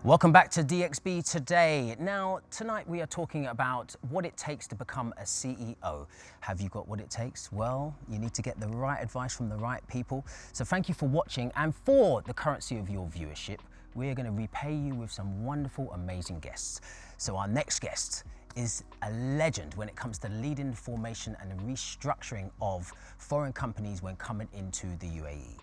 Welcome back to DXB Today. Now, tonight we are talking about what it takes to become a CEO. Have you got what it takes? Well, you need to get the right advice from the right people. So thank you for watching, and for the currency of your viewership, we are going to repay you with some wonderful, amazing guests. So our next guest is a legend when it comes to leading the formation and restructuring of foreign companies when coming into the UAE.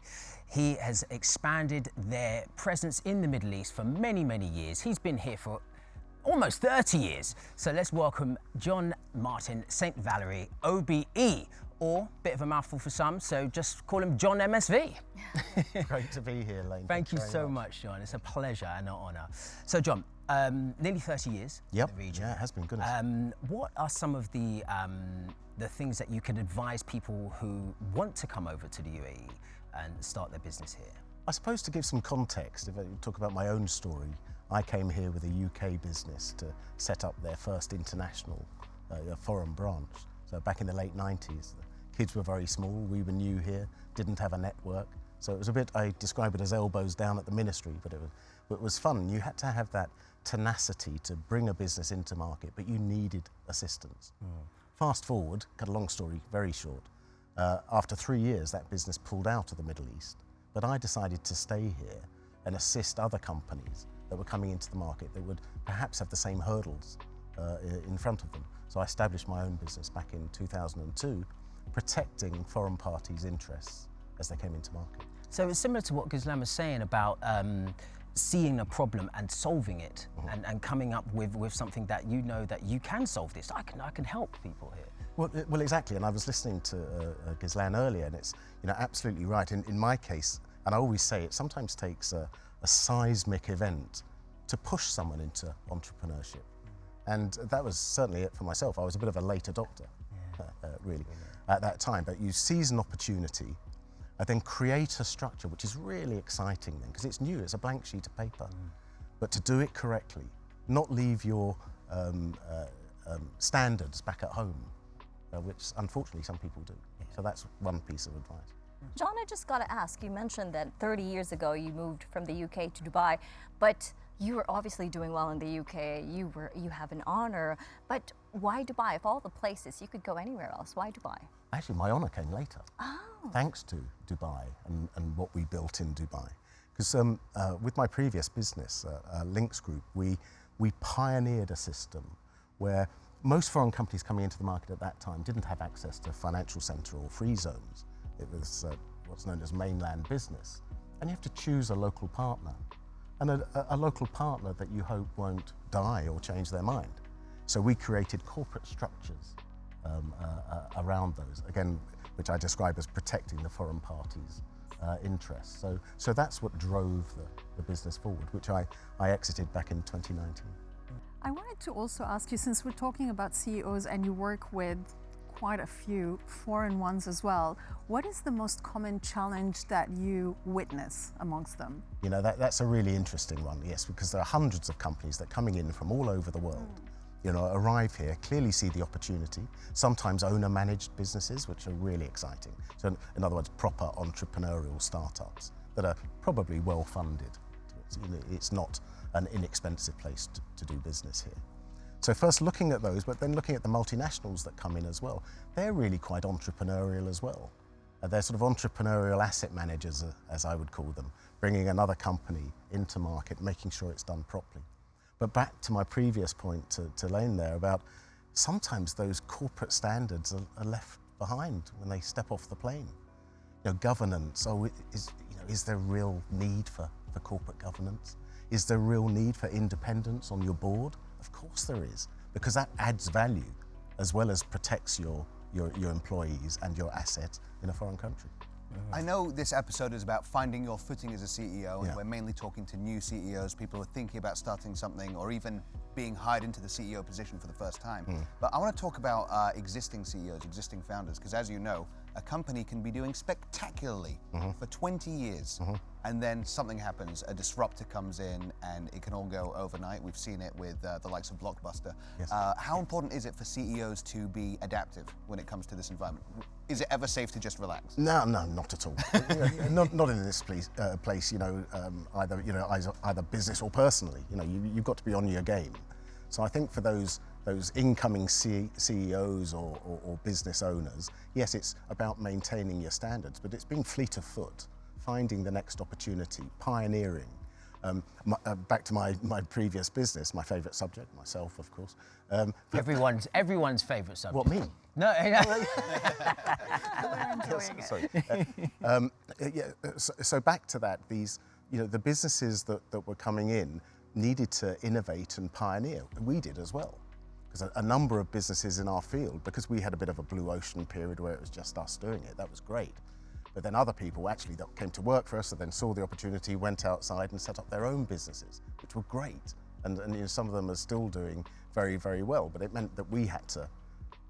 He has expanded their presence in the Middle East for many, many years. He's been here for almost 30 years. So let's welcome John Martin St. Valery OBE, or bit of a mouthful for some, so just call him JohnMSV. Great to be here, Lane. Thank you so much, John. It's a pleasure and an honour. So, John, nearly 30 years in the region. Yeah, it has been, goodness. What are some of the things that you could advise people who want to come over to the UAE and start their business here? I suppose to give some context, if I talk about my own story, I came here with a UK business to set up their first international foreign branch. So back in the late 90s, the kids were very small, we were new here, didn't have a network. So it was a bit, I describe it as elbows down at the ministry, but it was fun. You had to have that tenacity to bring a business into market, but you needed assistance. Fast forward, cut a long story very short, after 3 years that business pulled out of the Middle East, but I decided to stay here and assist other companies that were coming into the market that would perhaps have the same hurdles in front of them. So I established my own business back in 2002, protecting foreign parties' interests as they came into market. So it's similar to what Ghazlan was saying about seeing a problem and solving it, and coming up with something that you know that you can solve this. I can help people here. Well, exactly, and I was listening to Ghazlan earlier, and it's absolutely right. In my case, and I always say it sometimes takes a seismic event to push someone into entrepreneurship. And that was certainly it for myself. I was a bit of a late adopter, really, at that time. But you seize an opportunity, and then create a structure which is really exciting then, because it's new, it's a blank sheet of paper. But to do it correctly, not leave your standards back at home, which unfortunately some people do. So that's one piece of advice. John, I just got to ask, you mentioned that 30 years ago you moved from the UK to Dubai, but you were obviously doing well in the UK, you have an honor, but why Dubai? Of all the places, you could go anywhere else. Why Dubai? Actually, my honor came later, thanks to Dubai and what we built in Dubai. Because with my previous business, Links Group, we pioneered a system where most foreign companies coming into the market at that time didn't have access to financial centre or free zones. It was what's known as mainland business. And you have to choose a local partner, and a local partner that you hope won't die or change their mind. So we created corporate structures around those, again, which I describe as protecting the foreign parties' interests. So that's what drove the business forward, which I exited back in 2019. I wanted to also ask you, since we're talking about CEOs and you work with quite a few foreign ones as well, what is the most common challenge that you witness amongst them? You know, that's a really interesting one, yes, because there are hundreds of companies that are coming in from all over the world, you know, arrive here, clearly see the opportunity, sometimes owner-managed businesses, which are really exciting. So in other words, proper entrepreneurial startups that are probably well-funded. It's not an inexpensive place to do business here. So first looking at those, but then looking at the multinationals that come in as well. They're really quite entrepreneurial as well. They're sort of entrepreneurial asset managers, as I would call them, bringing another company into market, making sure it's done properly. But back to my previous point to Lane there about sometimes those corporate standards are left behind when they step off the plane. You know, governance, is there real need for corporate governance? Is there real need for independence on your board? Of course there is, because that adds value as well as protects your employees and your assets in a foreign country. I know this episode is about finding your footing as a CEO, and we're mainly talking to new CEOs, people who are thinking about starting something or even being hired into the CEO position for the first time. But I want to talk about existing CEOs, existing founders, because as you know, a company can be doing spectacularly for 20 years, and then something happens, a disruptor comes in, and it can all go overnight. We've seen it with the likes of Blockbuster. Yes. How important is it for CEOs to be adaptive when it comes to this environment? Is it ever safe to just relax? No, not at all. not in this place. Either business or personally. You've got to be on your game. So I think for those incoming CEOs or business owners, yes, it's about maintaining your standards, but it's being fleet of foot, finding the next opportunity, pioneering. Back to my previous business, my favourite subject, myself, of course. Everyone's favourite subject. What, me? No. So back to that, the businesses that were coming in needed to innovate and pioneer. We did as well. Because a number of businesses in our field, because we had a bit of a blue ocean period where it was just us doing it, that was great. But then other people actually that came to work for us and then saw the opportunity, went outside and set up their own businesses, which were great. And some of them are still doing very, very well, but it meant that we had to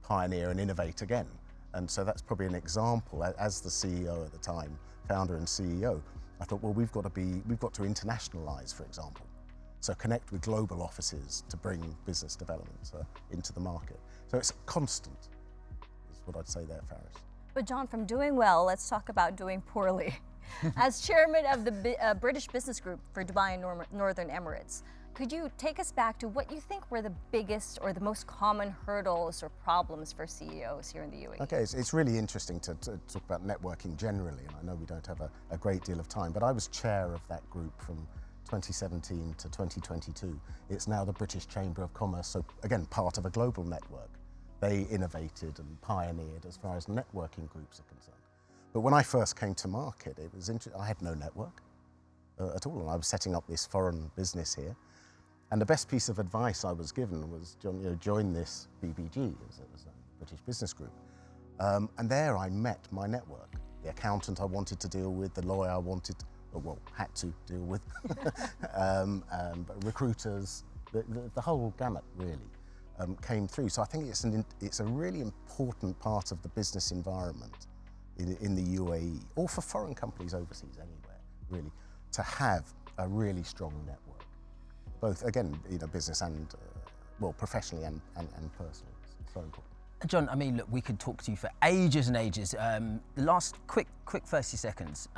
pioneer and innovate again. And so that's probably an example. As the CEO at the time, founder and CEO, I thought, well, we've got to internationalize, for example. So connect with global offices to bring business development into the market. So it's constant, is what I'd say there, Faris. But John, from doing well, let's talk about doing poorly. As chairman of the British Business Group for Dubai and Northern Emirates, could you take us back to what you think were the biggest or the most common hurdles or problems for CEOs here in the UAE? Okay, it's really interesting to talk about networking generally, and I know we don't have a great deal of time, but I was chair of that group from 2017 to 2022. It's now the British Chamber of Commerce, so again, part of a global network. They innovated and pioneered as far as networking groups are concerned. But when I first came to market, it was I had no network at all, and I was setting up this foreign business here. And the best piece of advice I was given was, join this BBG, as a British Business Group. And there I met my network. The accountant I wanted to deal with, the lawyer I had to deal with, recruiters, the whole gamut really came through. So I think it's a really important part of the business environment in the UAE, or for foreign companies overseas anywhere, really, to have a really strong network, both again, business and professionally and personally. It's so important. John, I mean, look, we could talk to you for ages and ages. The last quick 30 seconds.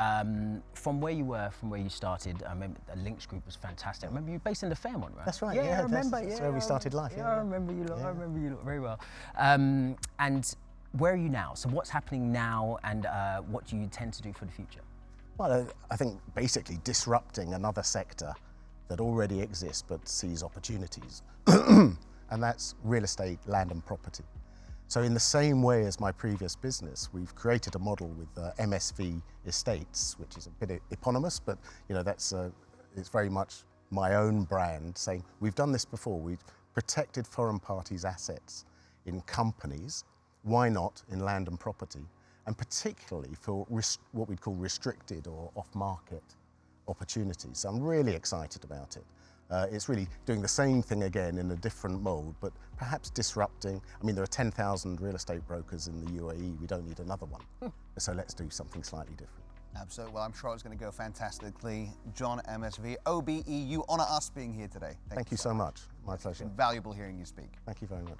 From where you were, from where you started, I remember the Links Group was fantastic. I remember you were based in the Fairmont, right? That's right, yeah I remember. That's where we started life. Yeah, I remember you lot, I remember you lot very well. And where are you now? So what's happening now, and what do you intend to do for the future? Well, I think basically disrupting another sector that already exists but sees opportunities, and that's real estate, land and property. So in the same way as my previous business, we've created a model with MSV Estates, which is a bit eponymous, but it's very much my own brand, saying we've done this before. We've protected foreign parties' assets in companies. Why not in land and property? And particularly for what we'd call restricted or off-market opportunities. So I'm really excited about it. It's really doing the same thing again in a different mold, but perhaps disrupting. I mean, there are 10,000 real estate brokers in the UAE. We don't need another one. So let's do something slightly different. Absolutely. Well, I'm sure it's going to go fantastically. JohnMSV, OBE, you honour us being here today. Thank you so much. My pleasure. It's been valuable hearing you speak. Thank you very much.